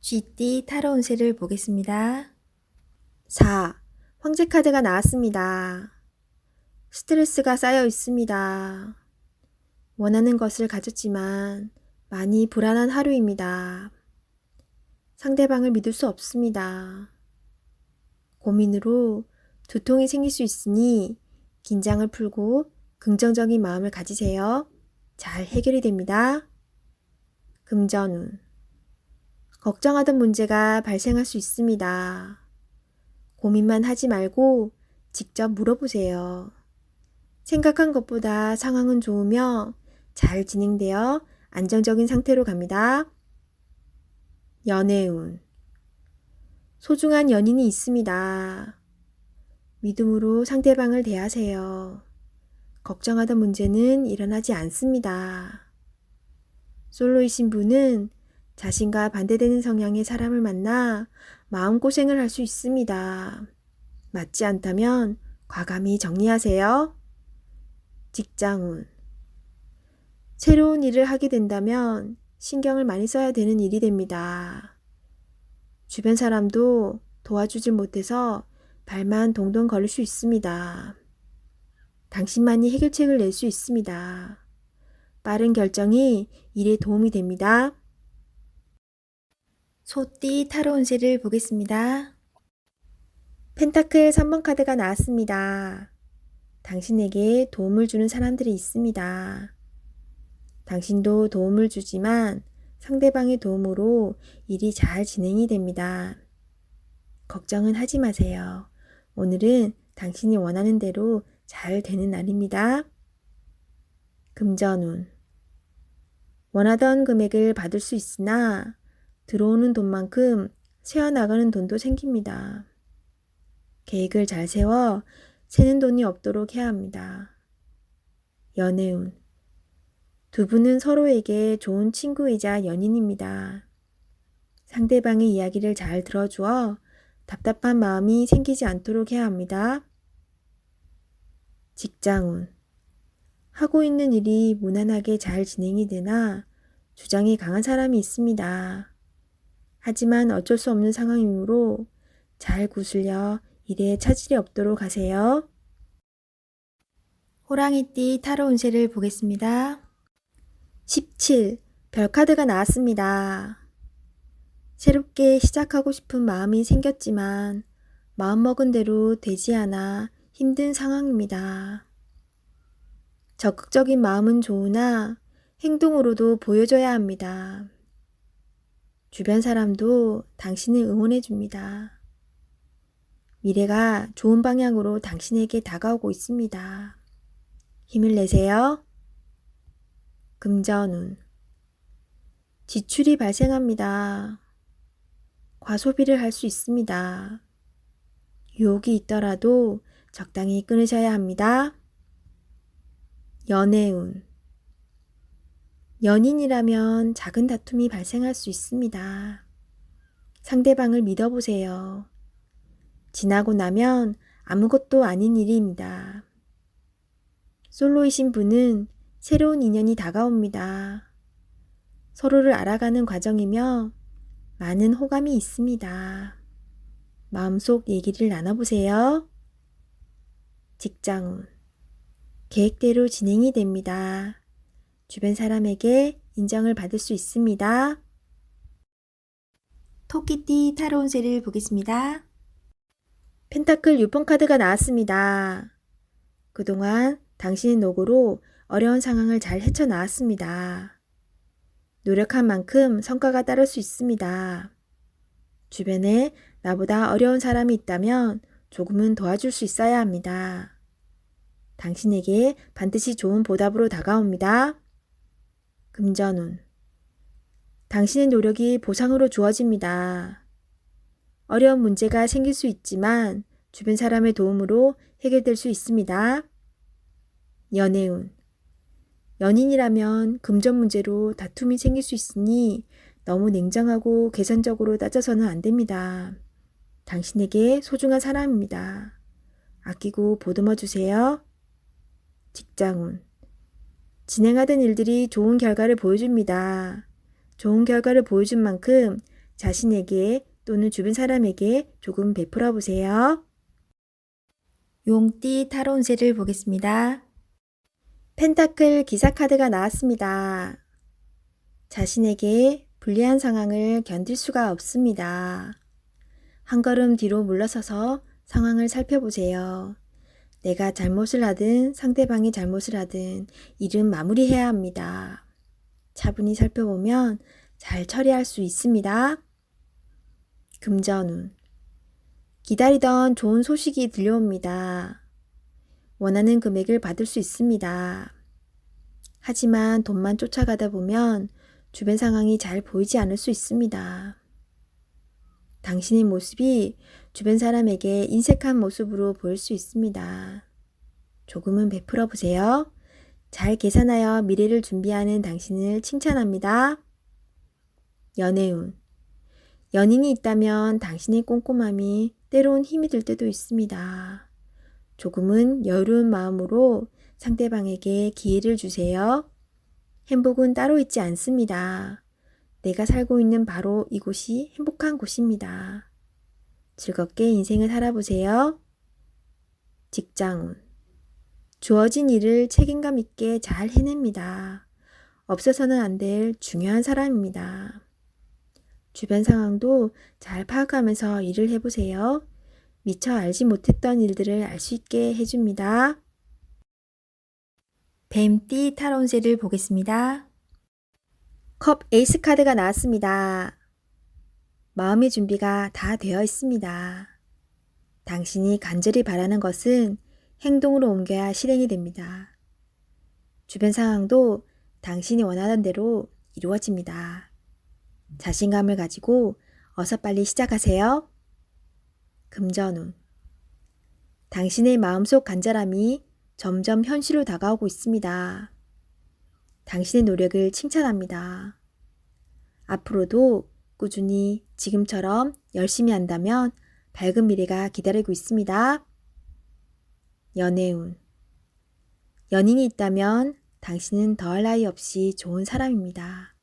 쥐띠 타로 운세를 보겠습니다. 4. 황제 카드가 나왔습니다. 스트레스가 쌓여 있습니다. 원하는 것을 가졌지만 많이 불안한 하루입니다. 상대방을 믿을 수 없습니다. 고민으로 두통이 생길 수 있으니 긴장을 풀고 긍정적인 마음을 가지세요. 잘 해결이 됩니다. 금전운. 걱정하던 문제가 발생할 수 있습니다. 고민만 하지 말고 직접 물어보세요. 생각한 것보다 상황은 좋으며 잘 진행되어 안정적인 상태로 갑니다. 연애운. 소중한 연인이 있습니다. 믿음으로 상대방을 대하세요. 걱정하던 문제는 일어나지 않습니다. 솔로이신 분은 자신과 반대되는 성향의 사람을 만나 마음고생을 할 수 있습니다. 맞지 않다면 과감히 정리하세요. 직장운. 새로운 일을 하게 된다면 신경을 많이 써야 되는 일이 됩니다. 주변 사람도 도와주질 못해서 발만 동동 걸릴 수 있습니다. 당신만이 해결책을 낼 수 있습니다. 빠른 결정이 일에 도움이 됩니다. 소띠 타로 운세를 보겠습니다. 펜타클 3번 카드가 나왔습니다. 당신에게 도움을 주는 사람들이 있습니다. 당신도 도움을 주지만 상대방의 도움으로 일이 잘 진행이 됩니다. 걱정은 하지 마세요. 오늘은 당신이 원하는 대로 잘 되는 날입니다. 금전운. 원하던 금액을 받을 수 있으나 들어오는 돈만큼 새어나가는 돈도 생깁니다. 계획을 잘 세워 새는 돈이 없도록 해야 합니다. 연애운. 두 분은 서로에게 좋은 친구이자 연인입니다. 상대방의 이야기를 잘 들어주어 답답한 마음이 생기지 않도록 해야 합니다. 직장운. 하고 있는 일이 무난하게 잘 진행이 되나 주장이 강한 사람이 있습니다. 하지만 어쩔 수 없는 상황이므로 잘 구슬려 일에 차질이 없도록 하세요. 호랑이띠 타로 운세를 보겠습니다. 17. 별카드가 나왔습니다. 새롭게 시작하고 싶은 마음이 생겼지만 마음먹은 대로 되지 않아 힘든 상황입니다. 적극적인 마음은 좋으나 행동으로도 보여줘야 합니다. 주변 사람도 당신을 응원해 줍니다. 미래가 좋은 방향으로 당신에게 다가오고 있습니다. 힘을 내세요. 금전운. 지출이 발생합니다. 과소비를 할 수 있습니다. 유혹이 있더라도 적당히 끊으셔야 합니다. 연애운. 연인이라면 작은 다툼이 발생할 수 있습니다. 상대방을 믿어보세요. 지나고 나면 아무것도 아닌 일입니다. 솔로이신 분은 새로운 인연이 다가옵니다. 서로를 알아가는 과정이며 많은 호감이 있습니다. 마음속 얘기를 나눠보세요. 직장운. 계획대로 진행이 됩니다. 주변 사람에게 인정을 받을 수 있습니다. 토끼띠 타로 운세를 보겠습니다. 펜타클 6번 카드가 나왔습니다. 그동안 당신의 노고로 어려운 상황을 잘 헤쳐나왔습니다. 노력한 만큼 성과가 따를 수 있습니다. 주변에 나보다 어려운 사람이 있다면 조금은 도와줄 수 있어야 합니다. 당신에게 반드시 좋은 보답으로 다가옵니다. 금전운. 당신의 노력이 보상으로 주어집니다. 어려운 문제가 생길 수 있지만 주변 사람의 도움으로 해결될 수 있습니다. 연애운. 연인이라면 금전 문제로 다툼이 생길 수 있으니 너무 냉정하고 계산적으로 따져서는 안 됩니다. 당신에게 소중한 사람입니다. 아끼고 보듬어 주세요. 직장운. 진행하던 일들이 좋은 결과를 보여줍니다. 좋은 결과를 보여준 만큼 자신에게 또는 주변 사람에게 조금 베풀어 보세요. 용띠 타로 운세를 보겠습니다. 펜타클 기사 카드가 나왔습니다. 자신에게 불리한 상황을 견딜 수가 없습니다. 한 걸음 뒤로 물러서서 상황을 살펴보세요. 내가 잘못을 하든 상대방이 잘못을 하든 일은 마무리해야 합니다. 차분히 살펴보면 잘 처리할 수 있습니다. 금전운. 기다리던 좋은 소식이 들려옵니다. 원하는 금액을 받을 수 있습니다. 하지만 돈만 쫓아가다 보면 주변 상황이 잘 보이지 않을 수 있습니다. 당신의 모습이 주변 사람에게 인색한 모습으로 보일 수 있습니다. 조금은 베풀어 보세요. 잘 계산하여 미래를 준비하는 당신을 칭찬합니다. 연애운. 연인이 있다면 당신의 꼼꼼함이 때론 힘이 들 때도 있습니다. 조금은 여유로운 마음으로 상대방에게 기회를 주세요. 행복은 따로 있지 않습니다. 내가 살고 있는 바로 이곳이 행복한 곳입니다. 즐겁게 인생을 살아보세요. 직장운. 주어진 일을 책임감 있게 잘 해냅니다. 없어서는 안 될 중요한 사람입니다. 주변 상황도 잘 파악하면서 일을 해보세요. 미처 알지 못했던 일들을 알 수 있게 해줍니다. 뱀띠 타로 운세를 보겠습니다. 컵 에이스 카드가 나왔습니다. 마음의 준비가 다 되어 있습니다. 당신이 간절히 바라는 것은 행동으로 옮겨야 실행이 됩니다. 주변 상황도 당신이 원하는 대로 이루어집니다. 자신감을 가지고 어서 빨리 시작하세요. 금전운. 당신의 마음속 간절함이 점점 현실로 다가오고 있습니다. 당신의 노력을 칭찬합니다. 앞으로도 꾸준히 지금처럼 열심히 한다면 밝은 미래가 기다리고 있습니다. 연애운. 연인이 있다면 당신은 더할 나위 없이 좋은 사람입니다.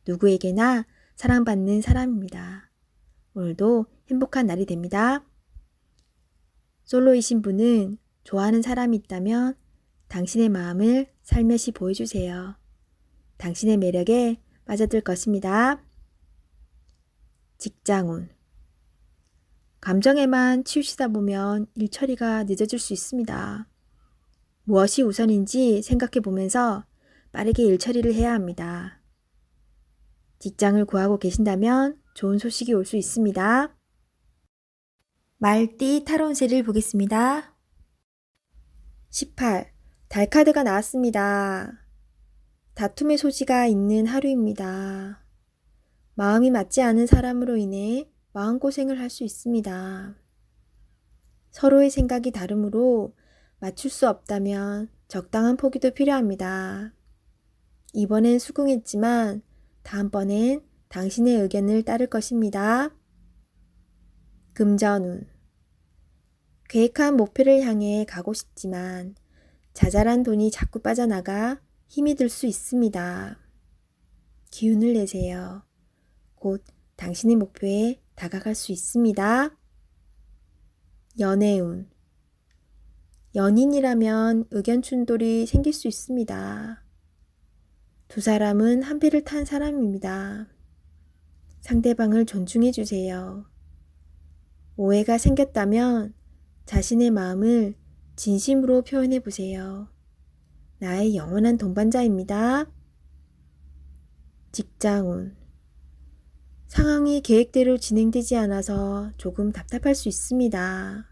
누구에게나 사랑받는 사람입니다. 오늘도 행복한 날이 됩니다. 솔로이신 분은 좋아하는 사람이 있다면 당신의 마음을 살며시 보여주세요. 당신의 매력에 빠져들 것입니다. 직장운. 감정에만 치우치다 보면 일 처리가 늦어질 수 있습니다. 무엇이 우선인지 생각해 보면서 빠르게 일 처리를 해야 합니다. 직장을 구하고 계신다면 좋은 소식이 올 수 있습니다. 말띠 타로 운세를 보겠습니다. 18. 달 카드가 나왔습니다. 다툼의 소지가 있는 하루입니다. 마음이 맞지 않은 사람으로 인해 마음고생을 할 수 있습니다. 서로의 생각이 다르므로 맞출 수 없다면 적당한 포기도 필요합니다. 이번엔 수긍했지만 다음번엔 당신의 의견을 따를 것입니다. 금전운. 계획한 목표를 향해 가고 싶지만 자잘한 돈이 자꾸 빠져나가 힘이 들 수 있습니다. 기운을 내세요. 곧 당신의 목표에 다가갈 수 있습니다. 연애운. 연인이라면 의견 충돌이 생길 수 있습니다. 두 사람은 한 배를 탄 사람입니다. 상대방을 존중해 주세요. 오해가 생겼다면 자신의 마음을 진심으로 표현해 보세요. 나의 영원한 동반자입니다. 직장운. 상황이 계획대로 진행되지 않아서 조금 답답할 수 있습니다.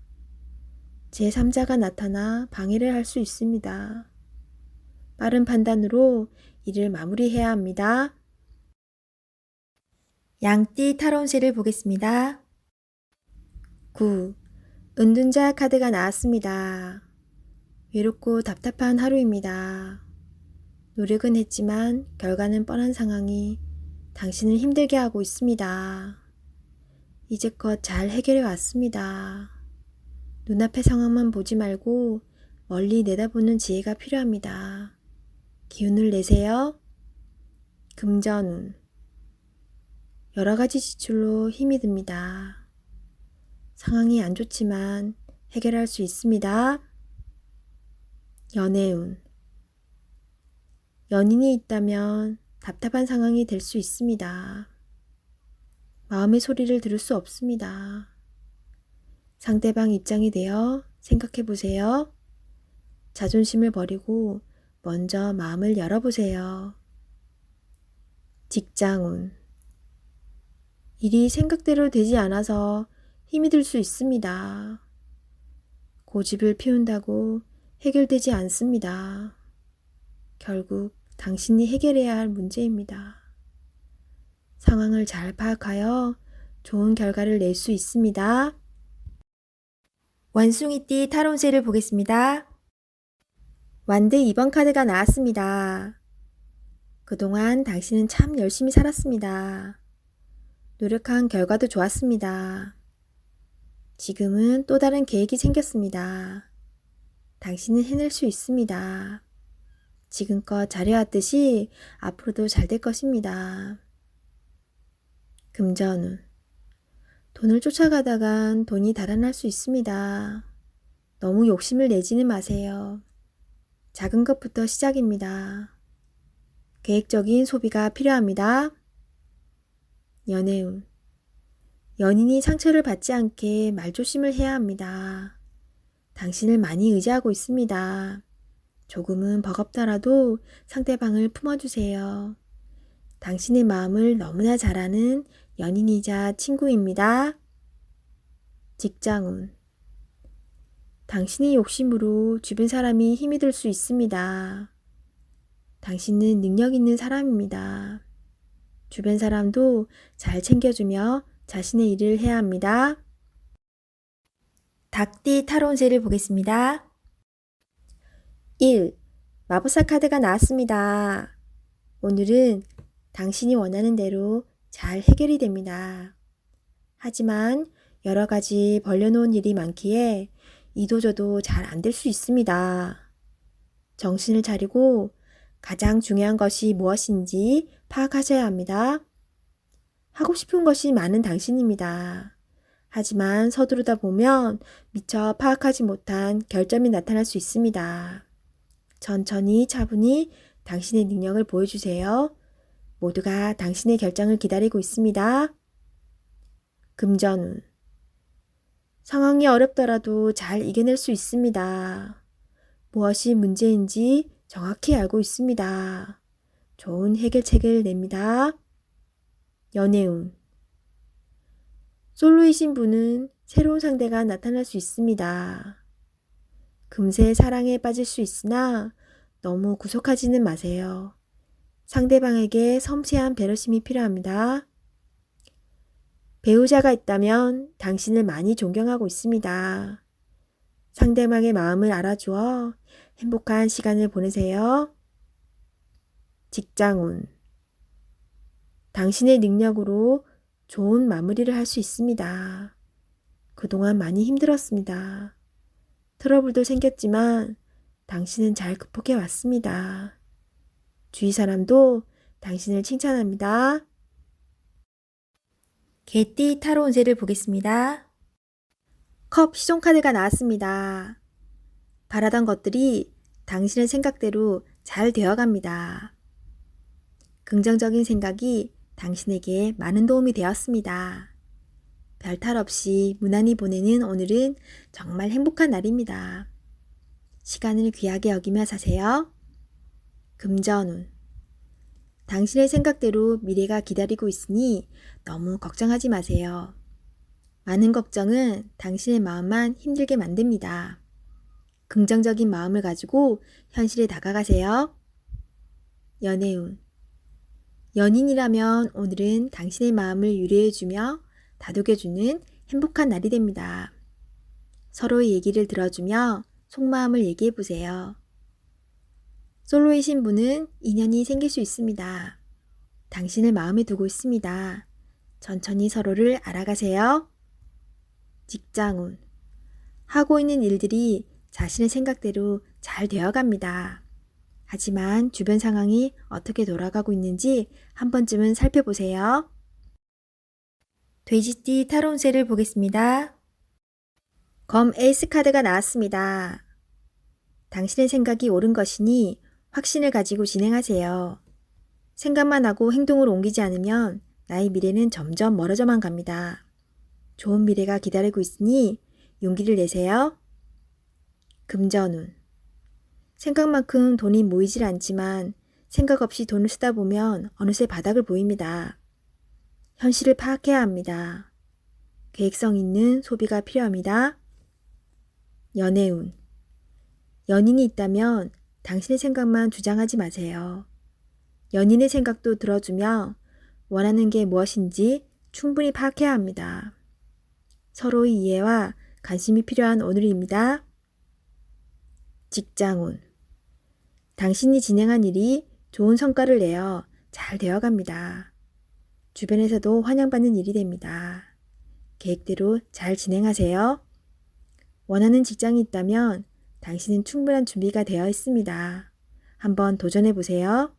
제3자가 나타나 방해를 할 수 있습니다. 빠른 판단으로 일을 마무리해야 합니다. 양띠 타로 운세를 보겠습니다. 9. 은둔자 카드가 나왔습니다. 외롭고 답답한 하루입니다. 노력은 했지만 결과는 뻔한 상황이 당신을 힘들게 하고 있습니다. 이제껏 잘 해결해 왔습니다. 눈앞의 상황만 보지 말고 멀리 내다보는 지혜가 필요합니다. 기운을 내세요. 금전운. 여러 가지 지출로 힘이 듭니다. 상황이 안 좋지만 해결할 수 있습니다. 연애운. 연인이 있다면 답답한 상황이 될 수 있습니다. 마음의 소리를 들을 수 없습니다. 상대방 입장이 되어 생각해 보세요. 자존심을 버리고 먼저 마음을 열어보세요. 직장운. 일이 생각대로 되지 않아서 힘이 들 수 있습니다. 고집을 피운다고 해결되지 않습니다. 결국 당신이 해결해야 할 문제입니다. 상황을 잘 파악하여 좋은 결과를 낼 수 있습니다. 원숭이띠 타로운세를 보겠습니다. 완드 2번 카드가 나왔습니다. 그동안 당신은 참 열심히 살았습니다. 노력한 결과도 좋았습니다. 지금은 또 다른 계획이 생겼습니다. 당신은 해낼 수 있습니다. 지금껏 잘해왔듯이 앞으로도 잘 될 것입니다. 금전운. 돈을 쫓아가다간 돈이 달아날 수 있습니다. 너무 욕심을 내지는 마세요. 작은 것부터 시작입니다. 계획적인 소비가 필요합니다. 연애운. 연인이 상처를 받지 않게 말조심을 해야 합니다. 당신을 많이 의지하고 있습니다. 조금은 버겁더라도 상대방을 품어주세요. 당신의 마음을 너무나 잘 아는 연인이자 친구입니다. 직장운. 당신의 욕심으로 주변 사람이 힘이 들 수 있습니다. 당신은 능력 있는 사람입니다. 주변 사람도 잘 챙겨주며 자신의 일을 해야 합니다. 닭띠 타로운세를 보겠습니다. 1. 마법사 카드가 나왔습니다. 오늘은 당신이 원하는 대로 잘 해결이 됩니다. 하지만 여러 가지 벌려놓은 일이 많기에 이도저도 잘 안 될 수 있습니다. 정신을 차리고 가장 중요한 것이 무엇인지 파악하셔야 합니다. 하고 싶은 것이 많은 당신입니다. 하지만 서두르다 보면 미처 파악하지 못한 결점이 나타날 수 있습니다. 천천히 차분히 당신의 능력을 보여주세요. 모두가 당신의 결정을 기다리고 있습니다. 금전운. 상황이 어렵더라도 잘 이겨낼 수 있습니다. 무엇이 문제인지 정확히 알고 있습니다. 좋은 해결책을 냅니다. 연애운. 솔로이신 분은 새로운 상대가 나타날 수 있습니다. 금세 사랑에 빠질 수 있으나 너무 구속하지는 마세요. 상대방에게 섬세한 배려심이 필요합니다. 배우자가 있다면 당신을 많이 존경하고 있습니다. 상대방의 마음을 알아주어 행복한 시간을 보내세요. 직장운. 당신의 능력으로 좋은 마무리를 할 수 있습니다. 그동안 많이 힘들었습니다. 트러블도 생겼지만 당신은 잘 극복해 왔습니다. 주위 사람도 당신을 칭찬합니다. 개띠 타로운세를 보겠습니다. 컵 시종 카드가 나왔습니다. 바라던 것들이 당신의 생각대로 잘 되어갑니다. 긍정적인 생각이 당신에게 많은 도움이 되었습니다. 별탈 없이 무난히 보내는 오늘은 정말 행복한 날입니다. 시간을 귀하게 여기며 사세요. 금전운. 당신의 생각대로 미래가 기다리고 있으니 너무 걱정하지 마세요. 많은 걱정은 당신의 마음만 힘들게 만듭니다. 긍정적인 마음을 가지고 현실에 다가가세요. 연애운. 연인이라면 오늘은 당신의 마음을 유래해주며 다독여주는 행복한 날이 됩니다. 서로의 얘기를 들어주며 속마음을 얘기해보세요. 솔로이신 분은 인연이 생길 수 있습니다. 당신을 마음에 두고 있습니다. 천천히 서로를 알아가세요. 직장운. 하고 있는 일들이 자신의 생각대로 잘 되어갑니다. 하지만 주변 상황이 어떻게 돌아가고 있는지 한 번쯤은 살펴보세요. 돼지띠 타로 운세를 보겠습니다. 검 에이스 카드가 나왔습니다. 당신의 생각이 옳은 것이니 확신을 가지고 진행하세요. 생각만 하고 행동으로 옮기지 않으면 나의 미래는 점점 멀어져만 갑니다. 좋은 미래가 기다리고 있으니 용기를 내세요. 금전운. 생각만큼 돈이 모이질 않지만 생각 없이 돈을 쓰다 보면 어느새 바닥을 보입니다. 현실을 파악해야 합니다. 계획성 있는 소비가 필요합니다. 연애운. 연인이 있다면 당신의 생각만 주장하지 마세요. 연인의 생각도 들어주며 원하는 게 무엇인지 충분히 파악해야 합니다. 서로의 이해와 관심이 필요한 오늘입니다. 직장운. 당신이 진행한 일이 좋은 성과를 내어 잘 되어갑니다. 주변에서도 환영받는 일이 됩니다. 계획대로 잘 진행하세요. 원하는 직장이 있다면 당신은 충분한 준비가 되어 있습니다. 한번 도전해 보세요.